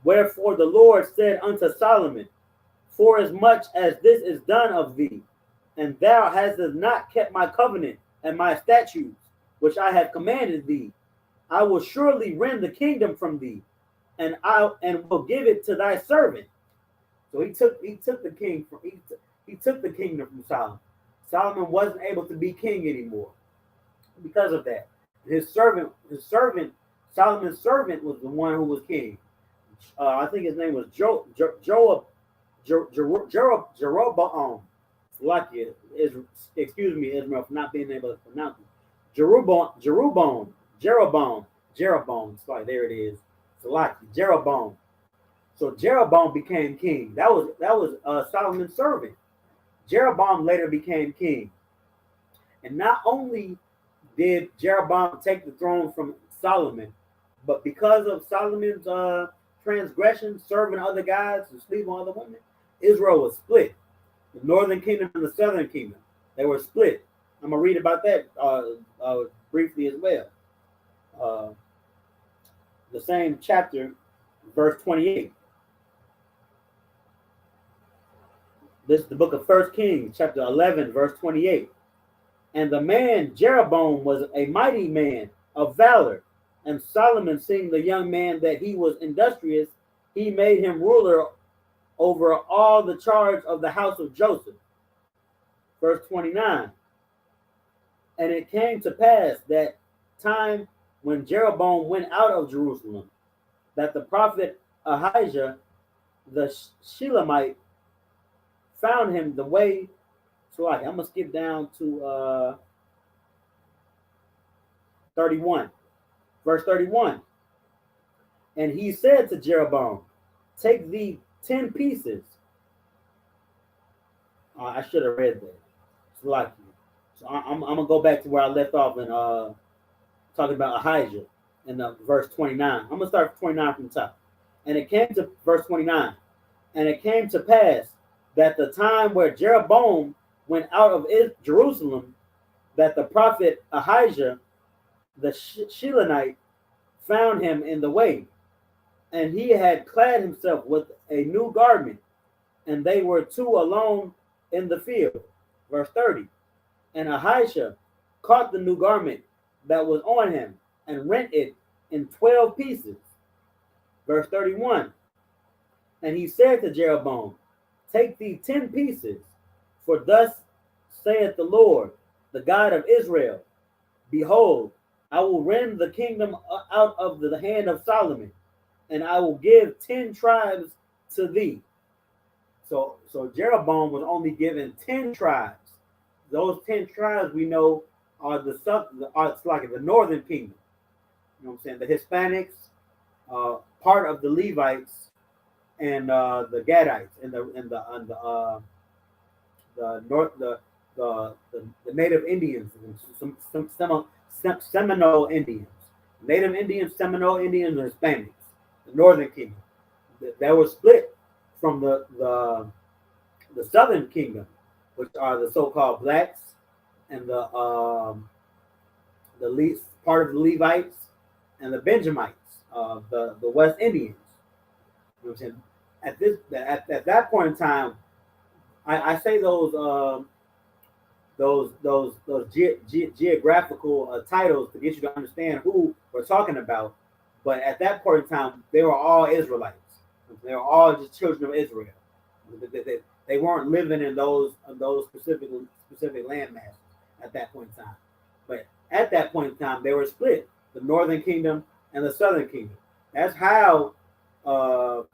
Wherefore the Lord said unto Solomon, forasmuch as this is done of thee, and thou hast not kept my covenant and my statutes, which I have commanded thee, I will surely rend the kingdom from thee, and will give it to thy servant. So he took the kingdom from Solomon. Solomon wasn't able to be king anymore because of that. His servant, Solomon's servant was the one who was king. I think his name was Jeroboam. Excuse me, Israel, for not being able to pronounce it. Jeroboam. Sorry, there it is. Jeroboam. So Jeroboam became king. That was Solomon's servant. Jeroboam later became king, and not only did Jeroboam take the throne from Solomon, but because of Solomon's transgression, serving other guys and sleeping with other women, Israel was split. The northern kingdom and the southern kingdom, they were split. I'm gonna read about that briefly as well. The same chapter, verse 28. This is the book of 1 Kings, chapter 11, verse 28. And the man Jeroboam was a mighty man of valor, and Solomon, seeing the young man that he was industrious, he made him ruler over all the charge of the house of Joseph. Verse 29. And it came to pass that time when Jeroboam went out of Jerusalem, that the prophet Ahijah the Shilamite found him the way. So I'm gonna skip down to 31, verse 31. And he said to Jeroboam, take thee 10 pieces. I should have read that. So I'm gonna go back to where I left off and talking about Ahijah in verse 29. I'm gonna start from 29 from the top. And it came to verse 29. And it came to pass that the time where Jeroboam went out of Jerusalem, that the prophet Ahijah the Shilonite found him in the way, and he had clad himself with a new garment, and they were two alone in the field. Verse 30. And Ahijah caught the new garment that was on him and rent it in 12 pieces. Verse 31. And he said to Jeroboam, take thee 10 pieces, for thus saith the Lord, the God of Israel, behold, I will rend the kingdom out of the hand of Solomon, and I will give 10 tribes to thee. So Jeroboam was only given 10 tribes. Those 10 tribes we know are it's like the northern kingdom. You know what I'm saying? The Hispanics, part of the Levites, and the Gadites and the north the Native Indians and some Seminole Indians, Native Indians, Seminole Indians, and Hispanics, the Northern Kingdom. That was split from the Southern Kingdom, which are the so-called blacks and the least part of the Levites and the Benjamites, the West Indians. You know what I'm saying? At that point in time, I say those geographical titles to get you to understand who we're talking about. But at that point in time, they were all Israelites. They were all just children of Israel. They weren't living in those specific land masses at that point in time. But at that point in time, they were split: the Northern Kingdom and the Southern Kingdom. That's how the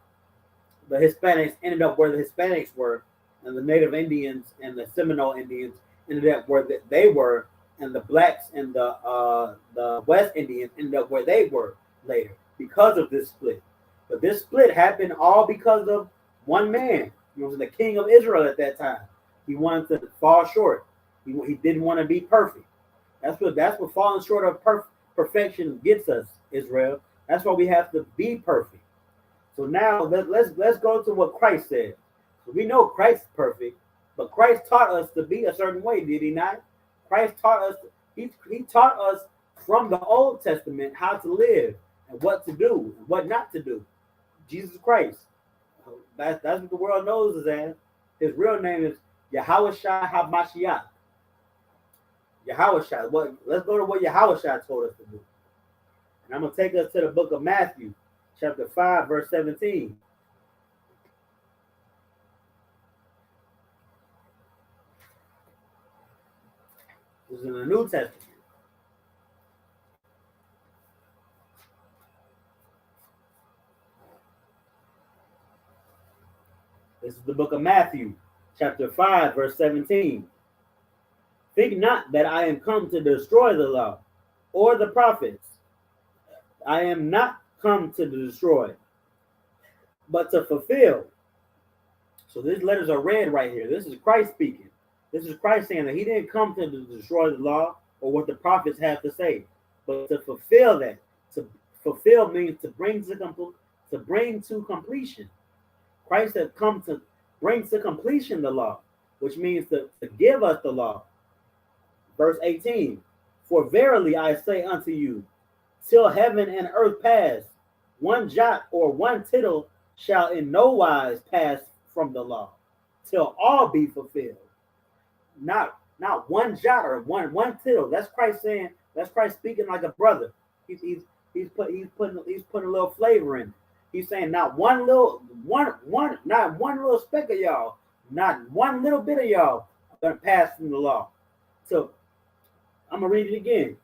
Hispanics ended up where the Hispanics were, and the Native Indians and the Seminole Indians ended up where they were, and the blacks and the West Indians ended up where they were later because of this split. But this split happened all because of one man. He was the king of Israel at that time. He wanted to fall short. He didn't want to be perfect. That's what falling short of perfection gets us, Israel. That's why we have to be perfect. So now let's go to what Christ said. So we know Christ is perfect, but Christ taught us to be a certain way, did he not? Christ taught us, he taught us from the Old Testament how to live and what to do and what not to do. Jesus Christ. That's what the world knows us as. His real name is Yahawashi HaMashiach. Yahawashi. Let's go to what Yahawashi told us to do. And I'm going to take us to the book of Matthew, chapter 5, verse 17. This is in the New Testament. This is the book of Matthew, chapter 5, verse 17. Think not that I am come to destroy the law or the prophets. I am not come to destroy, but to fulfill. So these letters are read right here. This is Christ speaking. This is Christ saying that he didn't come to destroy the law or what the prophets have to say, but to fulfill that. To fulfill means to bring to completion. Christ has come to bring to completion the law, which means to give us the law. Verse 18, for verily I say unto you, till heaven and earth pass, one jot or one tittle shall in no wise pass from the law, till all be fulfilled. Not one jot or one tittle. That's Christ saying. That's Christ speaking like a brother. He's putting a little flavor in. He's saying not one little speck of y'all, not one little bit of y'all are gonna pass from the law. So I'm gonna read it again.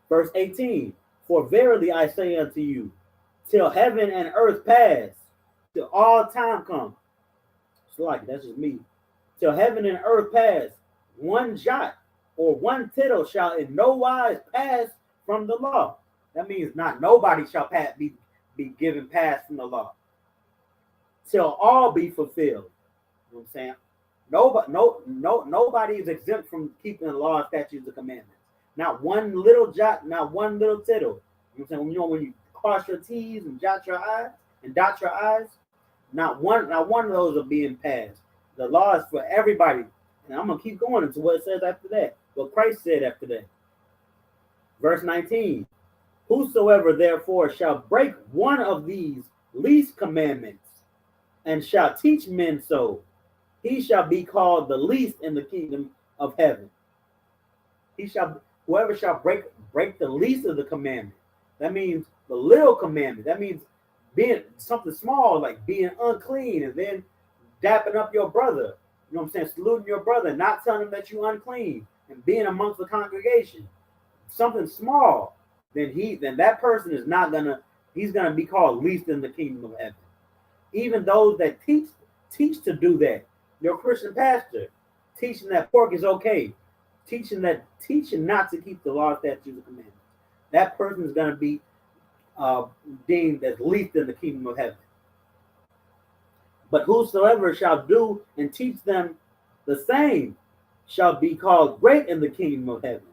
Verse 18. For verily I say unto you, till heaven and earth pass, till all time come. It's like that's just me. Till heaven and earth pass, one jot or one tittle shall in no wise pass from the law. That means not nobody shall be given pass from the law till all be fulfilled. You know what I'm saying? Nobody is exempt from keeping the law, statutes, and commandments. Not one little jot, not one little tittle. You know what I'm saying? When you cross your T's and dot your I's, not one of those are being passed. The law is for everybody. And I'm gonna keep going into what it says after that. What Christ said after that. Verse 19. Whosoever therefore shall break one of these least commandments and shall teach men so, he shall be called the least in the kingdom of heaven. Whoever shall break the least of the commandment. That means the little commandment. That means being something small, like being unclean and then dapping up your brother. You know what I'm saying? Saluting your brother, not telling him that you're unclean and being amongst the congregation. Something small. Then that person is not he's gonna be called least in the kingdom of heaven. Even those that teach to do that, your Christian pastor teaching that pork is okay, teaching not to keep the law, statutes, and commandments. That person is gonna be deemed as least in the kingdom of heaven. But whosoever shall do and teach them the same shall be called great in the kingdom of heaven.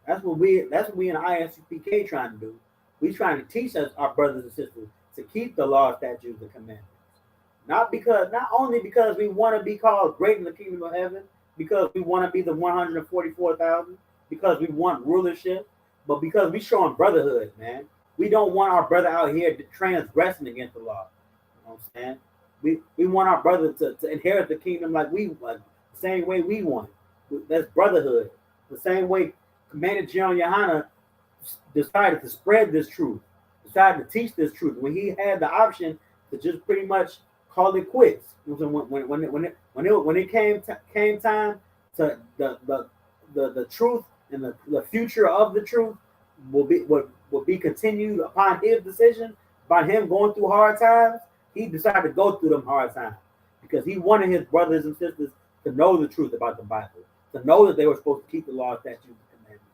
That's what we in ISUPK trying to do. We trying to teach us, our brothers and sisters, to keep the law, statutes, and commandments. Not only because we want to be called great in the kingdom of heaven, because we want to be the 144,000, because we want rulership, but because we showing brotherhood, man. We don't want our brother out here transgressing against the law. You know what I'm saying? We want our brother to inherit the kingdom like the same way we want. That's brotherhood. The same way Commander General YAHANNA decided to spread this truth, decided to teach this truth when he had the option to just pretty much call it quits. When it came time to the truth and the future of the truth will be continued upon his decision, about him going through hard times. He decided to go through them hard times because he wanted his brothers and sisters to know the truth about the Bible, to know that they were supposed to keep the law, statutes, and commandments,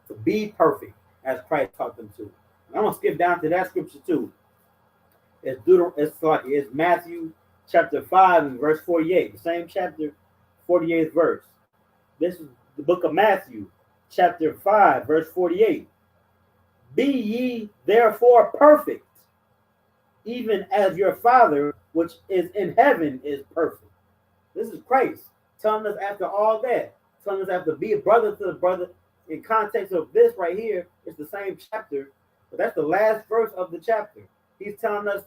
to be perfect as Christ taught them to. And I'm gonna skip down to that scripture too. It's Matthew chapter 5 and verse 48, the same chapter, 48th verse. This is the book of Matthew, chapter 5, verse 48. Be ye therefore perfect, even as your Father which is in heaven is perfect. This is Christ telling us after all that, telling us after be a brother to the brother. In context of this right here, it's the same chapter, but that's the last verse of the chapter. He's telling us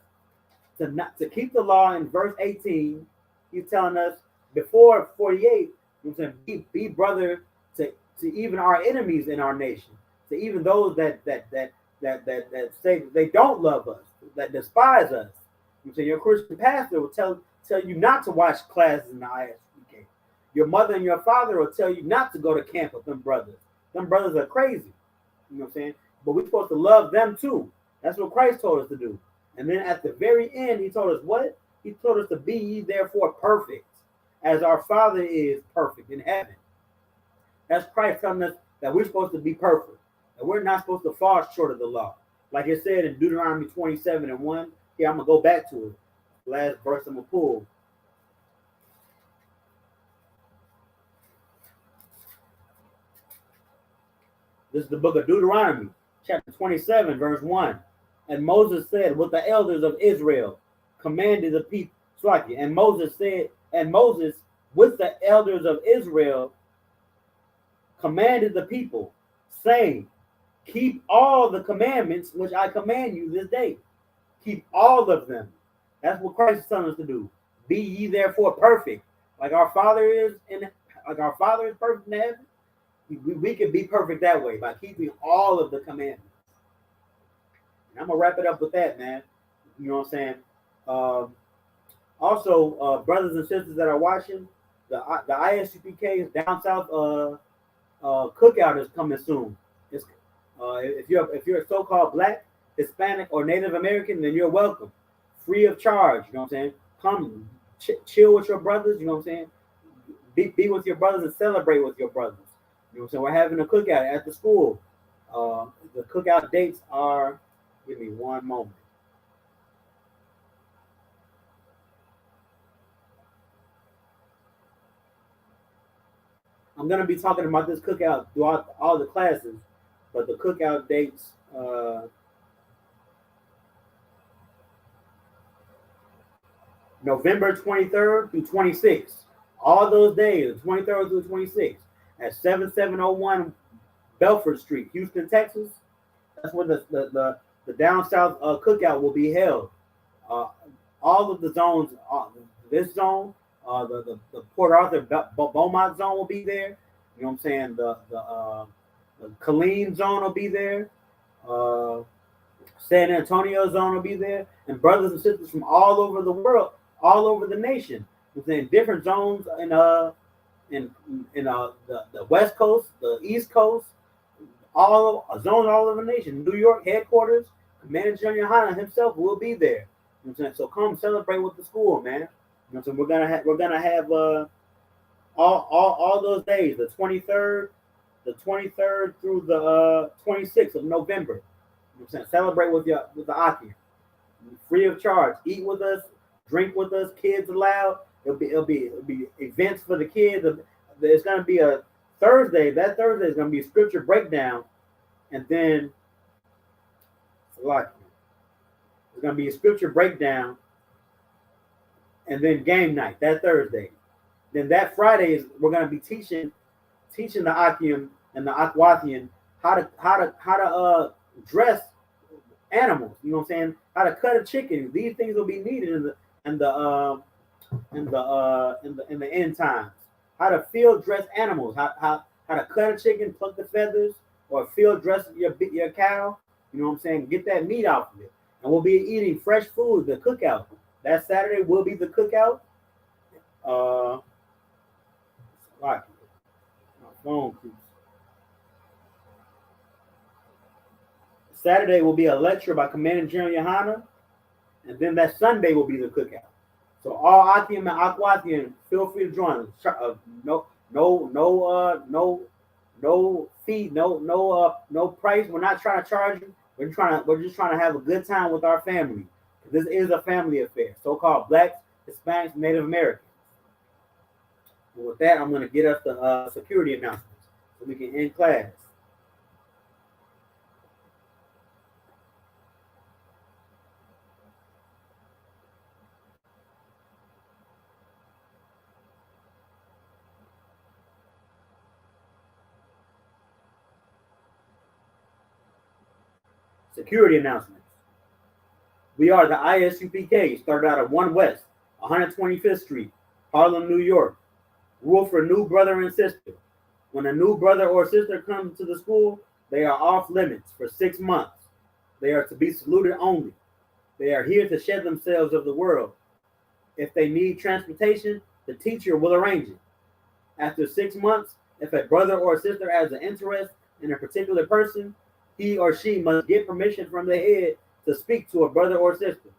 to keep the law in verse 18. He's telling us before 48, he's saying be brother to even our enemies in our nation, to even those that say they don't love us, that despise us. So your Christian pastor will tell you not to watch classes in the I.S.U.P.K. Your mother and your father will tell you not to go to camp with them brothers. Them brothers are crazy. You know what I'm saying? But we're supposed to love them too. That's what Christ told us to do. And then at the very end, he told us what? He told us to be ye therefore perfect, as our Father is perfect in heaven. That's Christ telling us that we're supposed to be perfect, that we're not supposed to fall short of the law. Like it said in Deuteronomy 27 and 1. Here, I'm going to go back to it. Last verse I'm going to pull. This is the book of Deuteronomy, chapter 27, verse 1. And Moses said, with the elders of Israel, commanded the people. And Moses with the elders of Israel, commanded the people, saying, keep all the commandments which I command you this day. Keep all of them. That's what Christ is telling us to do. Be ye therefore perfect, like our Father is perfect in heaven. We can be perfect that way by keeping all of the commandments. And I'm gonna wrap it up with that, man. You know what I'm saying? Also, brothers and sisters that are watching, the ISUPK down south cookout is coming soon. It's if you're a so-called Black, Hispanic, or Native American, then you're welcome, free of charge. You know what I'm saying? Come chill with your brothers. You know what I'm saying? Be with your brothers and celebrate with your brothers. You know what I'm saying? We're having a cookout at the school. The cookout dates are, give me one moment. I'm going to be talking about this cookout throughout all the classes, but the cookout dates, November 23rd through 26th. All those days, 23rd through 26th, at 7701 Belford Street, Houston, Texas. That's where the down south cookout will be held. All of the zones, this zone, the Port Arthur Beaumont zone will be there. You know what I'm saying? The Killeen zone will be there. San Antonio zone will be there, and brothers and sisters from all over the world, all over the nation, within different zones in the West Coast, the East Coast, all zones all over the nation. New York headquarters, Commander General YAHANNA himself will be there. You know what I'm saying? So come celebrate with the school, man. You know what I'm saying? We're gonna have all those days, the 23rd through the 26th of November. You know what I'm saying? Celebrate with the Aki, free of charge. Eat with us, drink with us, kids allowed. It'll be events for the kids. There's gonna be a Thursday. That Thursday is gonna be a scripture breakdown, and then there's gonna be a scripture breakdown, and then game night that Thursday. Then that Friday is we're gonna be teaching the Akim and the Akwathian how to dress animals. You know what I'm saying? How to cut a chicken. These things will be needed in the end times. How to field dress animals. How to cut a chicken, pluck the feathers, or field dress your cow. You know what I'm saying? Get that meat off of it. And we'll be eating fresh food. The cookout. That Saturday will be the cookout. My phone keeps. Saturday will be a lecture by Commanding General YAHANNA, and then that Sunday will be the cookout. So all Akim and Akwathian, feel free to join. No fee, no price. We're not trying to charge you. We're just trying to have a good time with our family. This is a family affair. So-called Blacks, Hispanics, Native Americans. And with that, I'm going to get us the security announcements so we can end class. Security announcements. We are the I.S.U.P.K, started out of 1 West, 125th Street, Harlem, New York. Rule for new brother and sister. When a new brother or sister comes to the school, they are off limits for 6 months. They are to be saluted only. They are here to shed themselves of the world. If they need transportation, the teacher will arrange it. After 6 months, if a brother or sister has an interest in a particular person, he or she must get permission from the head to speak to a brother or sister.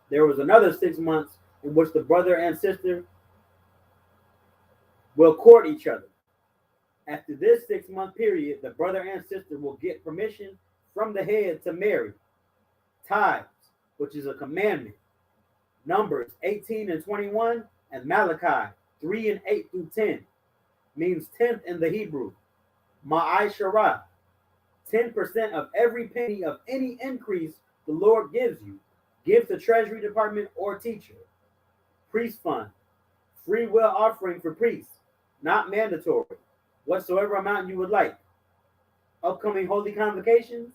There was another 6 months in which the brother and sister will court each other. After this 6-month period, the brother and sister will get permission from the head to marry. Tithes, which is a commandment. Numbers 18 and 21 and Malachi 3 and 8 through 10 means 10th in the Hebrew. Ma'ai Shara, 10% of every penny of any increase the Lord gives you. Give to Treasury Department or teacher. Priest fund, free will offering for priests, not mandatory. Whatsoever amount you would like. Upcoming holy convocations,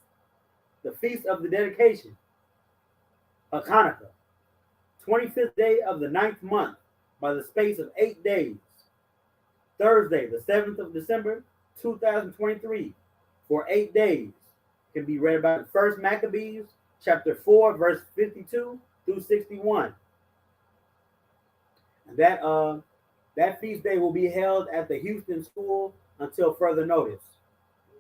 the Feast of the Dedication, Hanukkah, 25th day of the 9th month, by the space of 8 days. Thursday, the 7th of December, 2023, for 8 days. Can be read about in 1 Maccabees, chapter 4, verse 52 through 61. And that feast day will be held at the Houston School until further notice.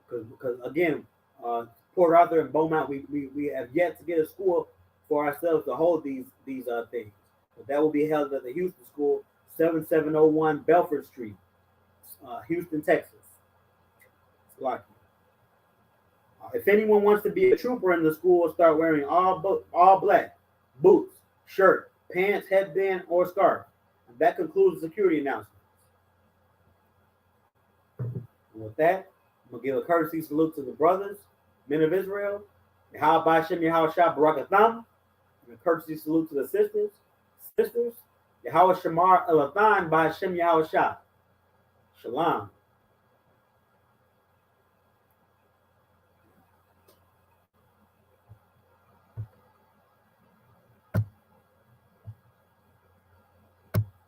Because again, Port Arthur and Beaumont, we have yet to get a school for ourselves to hold these things. But that will be held at the Houston School, 7701 Belford Street, Houston, Texas. It's lucky. If anyone wants to be a trooper in the school, start wearing all black, boots, shirt, pants, headband, or scarf. And that concludes the security announcements. And with that, I'm going to give a courtesy salute to the brothers, men of Israel, Yahweh Shem Yahweh Shah Barakatham, and a courtesy salute to the sisters, Yahweh Shamar Elathan by Shem Yahweh Shah. Shalom.